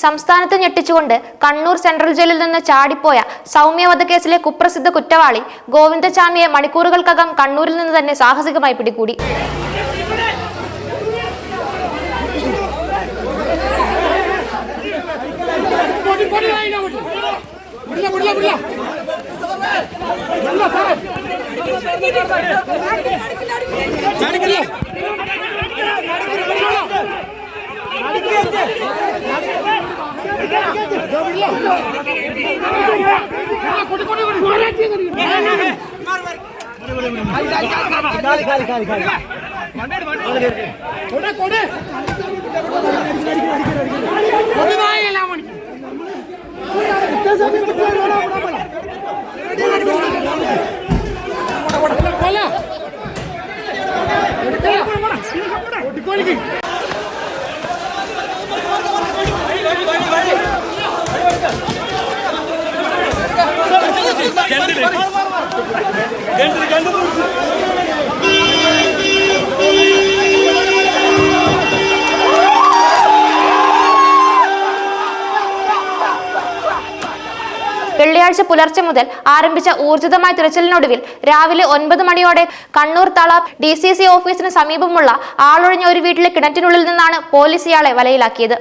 സംസ്ഥാനത്ത് ഞെട്ടിച്ചുകൊണ്ട് കണ്ണൂർ സെൻട്രൽ ജയിലിൽ നിന്ന് ചാടിപ്പോയ സൗമ്യ വധക്കേസിലെ കുപ്രസിദ്ധ കുറ്റവാളി ഗോവിന്ദചാമിയെ മണിക്കൂറുകൾക്കകം കണ്ണൂരിൽ നിന്ന് തന്നെ സാഹസികമായി പിടികൂടി. വെള്ളിയാഴ്ച പുലർച്ചെ മുതൽ ആരംഭിച്ച ഊർജിതമായ തിരച്ചിലിനൊടുവിൽ രാവിലെ 9 മണിയോടെ കണ്ണൂർ തളാപ്പ് DCC ഓഫീസിന് സമീപമുള്ള ആളൊഴിഞ്ഞ ഒരു വീട്ടിലെ കിണറ്റിനുള്ളിൽ നിന്നാണ് പോലീസ് ഇയാളെ വലയിലാക്കിയത്.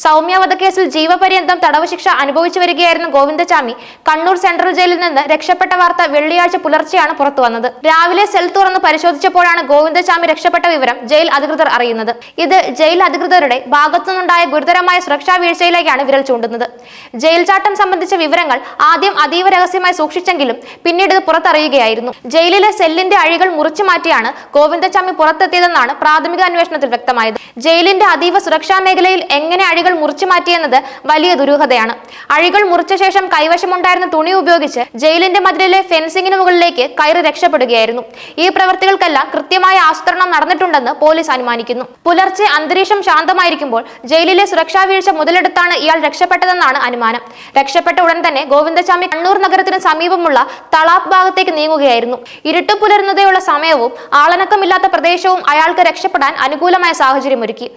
സൗമ്യ വധക്കേസിൽ ജീവപര്യന്തം തടവ് ശിക്ഷ അനുഭവിച്ചു വരികയായിരുന്ന ഗോവിന്ദചാമി കണ്ണൂർ സെൻട്രൽ ജയിലിൽ നിന്ന് രക്ഷപ്പെട്ട വാർത്ത വെള്ളിയാഴ്ച പുലർച്ചെയാണ് പുറത്തു വന്നത്. രാവിലെ സെൽ തുറന്ന് പരിശോധിച്ചപ്പോഴാണ് ഗോവിന്ദചാമി രക്ഷപ്പെട്ട വിവരം ജയിൽ അധികൃതർ അറിയുന്നത്. ഇത് ജയിൽ അധികൃതരുടെ ഭാഗത്തുനിന്നുണ്ടായ ഗുരുതരമായ സുരക്ഷാ വീഴ്ചയിലേക്കാണ് വിരൽ ചൂണ്ടുന്നത്. ജയിൽ ചാട്ടം സംബന്ധിച്ച വിവരങ്ങൾ ആദ്യം അതീവ രഹസ്യമായി സൂക്ഷിച്ചെങ്കിലും പിന്നീട് ഇത് പുറത്തറിയുകയായിരുന്നു. ജയിലിലെ സെല്ലിന്റെ അഴികൾ മുറിച്ചു മാറ്റിയാണ് ഗോവിന്ദചാമി പുറത്തെത്തിയതെന്നാണ് പ്രാഥമിക അന്വേഷണത്തിൽ വ്യക്തമായത്. ജയിലിന്റെ അതീവ സുരക്ഷാ മേഖലയിൽ എങ്ങനെ അഴികൾ മുറിച്ചു മാറ്റിയെന്നത് വലിയ ദുരൂഹതയാണ്. അഴികൾ മുറിച്ച ശേഷം കൈവശമുണ്ടായിരുന്ന തുണി ഉപയോഗിച്ച് ജയിലിന്റെ മതിലിലെ ഫെൻസിംഗിന് മുകളിലേക്ക് കയറി രക്ഷപ്പെടുകയായിരുന്നു. ഈ പ്രവൃത്തികൾക്കെല്ലാം കൃത്യമായ ആസൂത്രണം നടന്നിട്ടുണ്ടെന്ന് പോലീസ് അനുമാനിക്കുന്നു. പുലർച്ചെ അന്തരീക്ഷം ശാന്തമായിരിക്കുമ്പോൾ ജയിലിലെ സുരക്ഷാ വീഴ്ച മുതലെടുത്താണ് ഇയാൾ രക്ഷപ്പെട്ടതെന്നാണ് അനുമാനം. രക്ഷപ്പെട്ട ഉടൻ തന്നെ ഗോവിന്ദചാമി കണ്ണൂർ നഗരത്തിന് സമീപമുള്ള തളാപ്പ് ഭാഗത്തേക്ക് നീങ്ങുകയായിരുന്നു. ഇരുട്ട് പുലരുന്നതേയുള്ള സമയവും ആളനക്കമില്ലാത്ത പ്രദേശവും അയാൾക്ക് രക്ഷപ്പെടാൻ അനുകൂലമായ സാഹചര്യമൊരുക്കി.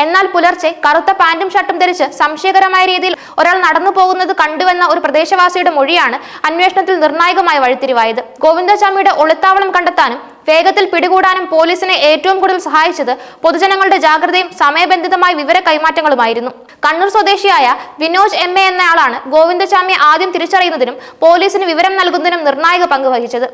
എന്നാൽ പുലർച്ചെ കറുത്ത പാന്റും ഷർട്ടും ധരിച്ച് സംശയകരമായ രീതിയിൽ ഒരാൾ നടന്നു പോകുന്നത് കണ്ടുവെന്ന ഒരു പ്രദേശവാസിയുടെ മൊഴിയാണ് അന്വേഷണത്തിൽ നിർണായകമായ വഴിത്തിരിവായത്. ഗോവിന്ദചാമിയുടെ ഒളിത്താവളം കണ്ടെത്താനും വേഗത്തിൽ പിടികൂടാനും പോലീസിനെ ഏറ്റവും കൂടുതൽ സഹായിച്ചത് പൊതുജനങ്ങളുടെ ജാഗ്രതയും സമയബന്ധിതമായ വിവര കൈമാറ്റങ്ങളുമായിരുന്നു. കണ്ണൂർ സ്വദേശിയായ വിനോജ് MA എന്നയാളാണ് ഗോവിന്ദചാമിയെ ആദ്യം തിരിച്ചറിയുന്നതിനും പോലീസിന് വിവരം നൽകുന്നതിനും നിർണായക പങ്ക് വഹിച്ചത്.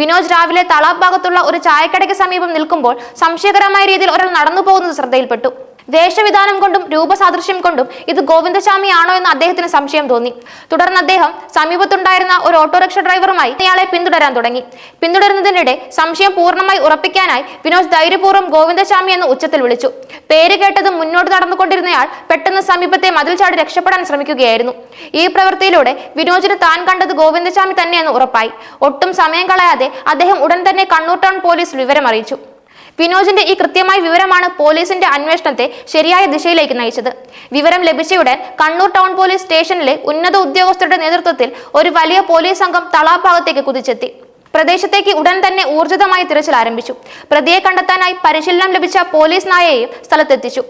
വിനോജ് രാവിലെ തളാപ്പ് ഭാഗത്തുള്ള ഒരു ചായക്കടയ്ക്ക് സമീപം നിൽക്കുമ്പോൾ സംശയകരമായ രീതിയിൽ ഒരാൾ നടന്നു പോകുന്നത് ശ്രദ്ധയിൽപ്പെട്ടു. വേഷവിധാനം കൊണ്ടും രൂപസാദൃശ്യം കൊണ്ടും ഇത് ഗോവിന്ദചാമി ആണോ എന്ന് അദ്ദേഹത്തിന് സംശയം തോന്നി. തുടർന്ന് അദ്ദേഹം സമീപത്തുണ്ടായിരുന്ന ഒരു ഓട്ടോറിക്ഷ ഡ്രൈവറുമായി ഇയാളെ പിന്തുടരാൻ തുടങ്ങി. പിന്തുടരുന്നതിനിടെ സംശയം പൂർണ്ണമായി ഉറപ്പിക്കാനായി വിനോദ് ധൈര്യപൂർവ്വം ഗോവിന്ദചാമി എന്ന് ഉച്ചത്തിൽ വിളിച്ചു. പേര് കേട്ടത് മുന്നോട്ട് നടന്നുകൊണ്ടിരുന്നയാൾ പെട്ടെന്ന് സമീപത്തെ മതിൽ ചാടി രക്ഷപ്പെടാൻ ശ്രമിക്കുകയായിരുന്നു. ഈ പ്രവൃത്തിയിലൂടെ വിനോദിന് താൻ കണ്ടത് ഗോവിന്ദചാമി തന്നെയെന്ന് ഉറപ്പായി. ഒട്ടും സമയം കളയാതെ അദ്ദേഹം ഉടൻ തന്നെ കണ്ണൂർ ടൗൺ പോലീസ് വിവരം അറിയിച്ചു. വിനോജിന്റെ ഈ കൃത്യമായ വിവരമാണ് പോലീസിന്റെ അന്വേഷണത്തെ ശരിയായ ദിശയിലേക്ക് നയിച്ചത്. വിവരം ലഭിച്ചയുടൻ കണ്ണൂർ ടൗൺ പോലീസ് സ്റ്റേഷനിലെ ഉന്നത ഉദ്യോഗസ്ഥരുടെ നേതൃത്വത്തിൽ ഒരു വലിയ പോലീസ് സംഘം തളാപ്പ് ഭാഗത്തേക്ക് കുതിച്ചെത്തി. പ്രദേശത്തേക്ക് ഉടൻ തന്നെ ഊർജിതമായി തിരച്ചിൽ ആരംഭിച്ചു. പ്രതിയെ കണ്ടെത്താനായി പരിശീലനം ലഭിച്ച പോലീസ് നായയെയും സ്ഥലത്തെത്തിച്ചു.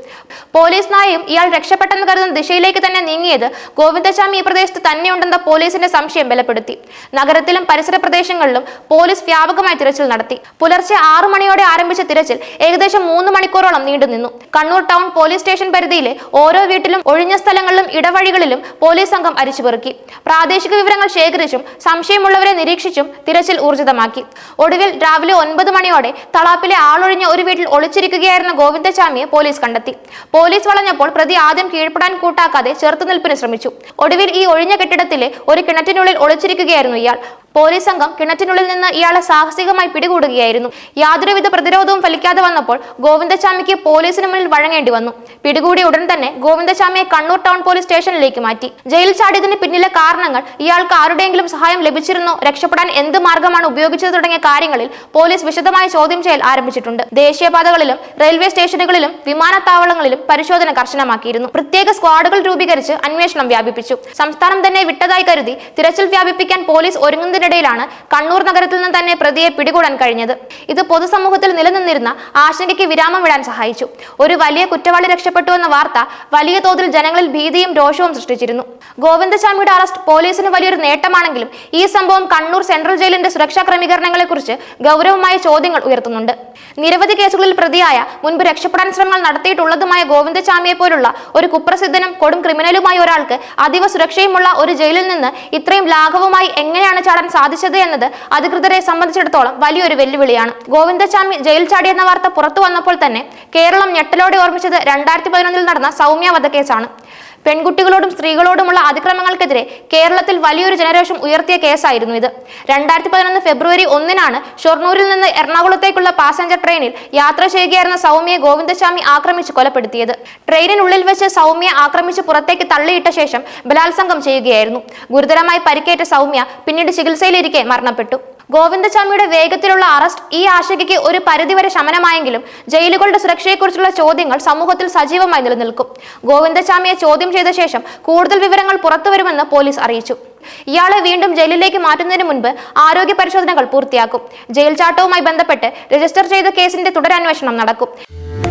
പോലീസ് നായയും ഇയാൾ രക്ഷപ്പെട്ടെന്ന് കരുതുന്ന ദിശയിലേക്ക് തന്നെ നീങ്ങിയത് ഗോവിന്ദചാമി ഈ പ്രദേശത്ത് തന്നെയുണ്ടെന്ന പോലീസിന്റെ സംശയം ബലപ്പെടുത്തി. നഗരത്തിലും പരിസര പ്രദേശങ്ങളിലും പോലീസ് വ്യാപകമായി തിരച്ചിൽ നടത്തി. പുലർച്ചെ 6 മണിയോടെ ആരംഭിച്ച തിരച്ചിൽ ഏകദേശം 3 മണിക്കൂറോളം നീണ്ടുനിന്നു. കണ്ണൂർ ടൗൺ പോലീസ് സ്റ്റേഷൻ പരിധിയിലെ ഓരോ വീട്ടിലും ഒഴിഞ്ഞ സ്ഥലങ്ങളിലും ഇടവഴികളിലും പോലീസ് സംഘം അരിച്ചുപെറുക്കി. പ്രാദേശിക വിവരങ്ങൾ ശേഖരിച്ചും സംശയമുള്ളവരെ നിരീക്ഷിച്ചും തിരച്ചിൽ ഊർജിതമാക്കി. ഒടുവിൽ രാവിലെ 9 മണിയോടെ തളാപ്പിലെ ആളൊഴിഞ്ഞ ഒരു വീട്ടിൽ ഒളിച്ചിരിക്കുകയായിരുന്ന ഗോവിന്ദചാമിയെ പോലീസ് കണ്ടെത്തി. പോലീസ് വളഞ്ഞപ്പോൾ പ്രതി ആദ്യം കീഴ്പ്പെടാൻ കൂട്ടാക്കാതെ ചെറുത്തുനിൽപ്പിന് ശ്രമിച്ചു. ഒടുവിൽ ഈ ഒഴിഞ്ഞ കെട്ടിടത്തിലെ ഒരു കിണറ്റിനുള്ളിൽ ഒളിച്ചിരിക്കുകയായിരുന്നു ഇയാൾ. പോലീസ് സംഘം കിണറ്റിനുള്ളിൽ നിന്ന് ഇയാളെ സാഹസികമായി പിടികൂടുകയായിരുന്നു. യാതൊരുവിധ പ്രതിരോധവും ഫലിക്കാതെ വന്നപ്പോൾ ഗോവിന്ദചാമിക്ക് പോലീസിന് മുന്നിൽ വഴങ്ങേണ്ടി വന്നു. പിടികൂടിയ ഉടൻ തന്നെ ഗോവിന്ദചാമിയെ കണ്ണൂർ ടൗൺ പോലീസ് സ്റ്റേഷനിലേക്ക് മാറ്റി. ജയിൽ ചാടിയതിന് പിന്നിലെ കാരണങ്ങൾ, ഇയാൾക്ക് ആരുടെയെങ്കിലും സഹായം ലഭിച്ചിരുന്നോ, രക്ഷപ്പെടാൻ എന്ത് മാർഗമാണ് എന്തിനാണ് ഉപയോഗിച്ചത് തുടങ്ങിയ കാര്യങ്ങളിൽ പോലീസ് വിശദമായ ചോദ്യം ചെയ്യൽ ആരംഭിച്ചിട്ടുണ്ട്. ദേശീയപാതകളിലും റെയിൽവേ സ്റ്റേഷനുകളിലും വിമാനത്താവളങ്ങളിലും പരിശോധന കർശനമാക്കിയിരുന്നു. പ്രത്യേക സ്ക്വാഡുകൾ രൂപീകരിച്ച് അന്വേഷണം വ്യാപിപ്പിച്ചു. സംസ്ഥാനം തന്നെ വിട്ടതായി കരുതി തിരച്ചിൽ വ്യാപിപ്പിക്കാൻ പോലീസ് ഒരുങ്ങുന്നതിനിടയിലാണ് കണ്ണൂർ നഗരത്തിൽ നിന്ന് തന്നെ പ്രതിയെ പിടികൂടാൻ കഴിഞ്ഞത്. ഇത് പൊതുസമൂഹത്തിൽ നിലനിന്നിരുന്ന ആശങ്കയ്ക്ക് വിരാമം വിടാൻ സഹായിച്ചു. ഒരു വലിയ കുറ്റവാളി രക്ഷപ്പെട്ടു എന്ന വാർത്ത വലിയ തോതിൽ ജനങ്ങളിൽ ഭീതിയും രോഷവും സൃഷ്ടിച്ചിരുന്നു. ഗോവിന്ദചാമിയുടെ അറസ്റ്റ് പോലീസിന് വലിയൊരു നേട്ടമാണെങ്കിലും ഈ സംഭവം കണ്ണൂർ സെൻട്രൽ ജയിലിന്റെ സുരക്ഷാ ക്രമീകരണങ്ങളെക്കുറിച്ച് ഗൗരവമായ ചോദ്യങ്ങൾ ഉയർത്തുന്നുണ്ട്. നിരവധി കേസുകളിൽ പ്രതിയായ മുൻപ് രക്ഷപ്പെടാൻ ശ്രമങ്ങൾ നടത്തിയിട്ടുള്ളതുമായ ഗോവിന്ദചാമിയെ പോലുള്ള ഒരു കുപ്രസിദ്ധനും കൊടും ക്രിമിനലുമായ ഒരാൾക്ക് അതീവ സുരക്ഷയുമുള്ള ഒരു ജയിലിൽ നിന്ന് ഇത്രയും ലാഘവമായി എങ്ങനെയാണ് ചാടാൻ സാധിച്ചത് എന്നത് അധികൃതരെ സംബന്ധിച്ചിടത്തോളം വലിയൊരു വെല്ലുവിളിയാണ്. ഗോവിന്ദചാമി ജയിൽ ചാടിയെന്ന വാർത്ത പുറത്തു വന്നപ്പോൾ തന്നെ കേരളം ഞെട്ടലോടെ ഓർമ്മിച്ചത് 2011 നടന്ന സൗമ്യ വധക്കേസാണ്. പെൺകുട്ടികളോടും സ്ത്രീകളോടുമുള്ള അതിക്രമങ്ങൾക്കെതിരെ കേരളത്തിൽ വലിയൊരു ജനരോഷം ഉയർത്തിയ കേസായിരുന്നു ഇത്. 2011 ഫെബ്രുവരി 1-നാണ് ഷൊർണൂരിൽ നിന്ന് എറണാകുളത്തേക്കുള്ള പാസഞ്ചർ ട്രെയിനിൽ യാത്ര ചെയ്യുകയായിരുന്ന സൗമ്യയെ ഗോവിന്ദചാമി ആക്രമിച്ച് കൊലപ്പെടുത്തിയത്. ട്രെയിനിനുള്ളിൽ വെച്ച് സൗമ്യയെ ആക്രമിച്ച് പുറത്തേക്ക് തള്ളിയിട്ട ശേഷം ബലാത്സംഗം ചെയ്യുകയായിരുന്നു. ഗുരുതരമായി പരിക്കേറ്റ സൗമ്യ പിന്നീട് ചികിത്സയിലിരിക്കെ മരണപ്പെട്ടു. ഗോവിന്ദചാമിയുടെ വേഗത്തിലുള്ള അറസ്റ്റ് ഈ ആശങ്കയ്ക്ക് ഒരു പരിധിവരെ ശമനമായെങ്കിലും ജയിലുകളുടെ സുരക്ഷയെക്കുറിച്ചുള്ള ചോദ്യങ്ങൾ സമൂഹത്തിൽ സജീവമായി നിലനിൽക്കും. ഗോവിന്ദചാമിയെ ചോദ്യം ചെയ്ത ശേഷം കൂടുതൽ വിവരങ്ങൾ പുറത്തുവരുമെന്ന് പോലീസ് അറിയിച്ചു. ഇയാളെ വീണ്ടും ജയിലിലേക്ക് മാറ്റുന്നതിന് മുൻപ് ആരോഗ്യ പരിശോധനകൾ പൂർത്തിയാക്കും. ജയിൽ ചാട്ടവുമായി ബന്ധപ്പെട്ട് രജിസ്റ്റർ ചെയ്ത കേസിന്റെ തുടരന്വേഷണം നടക്കും.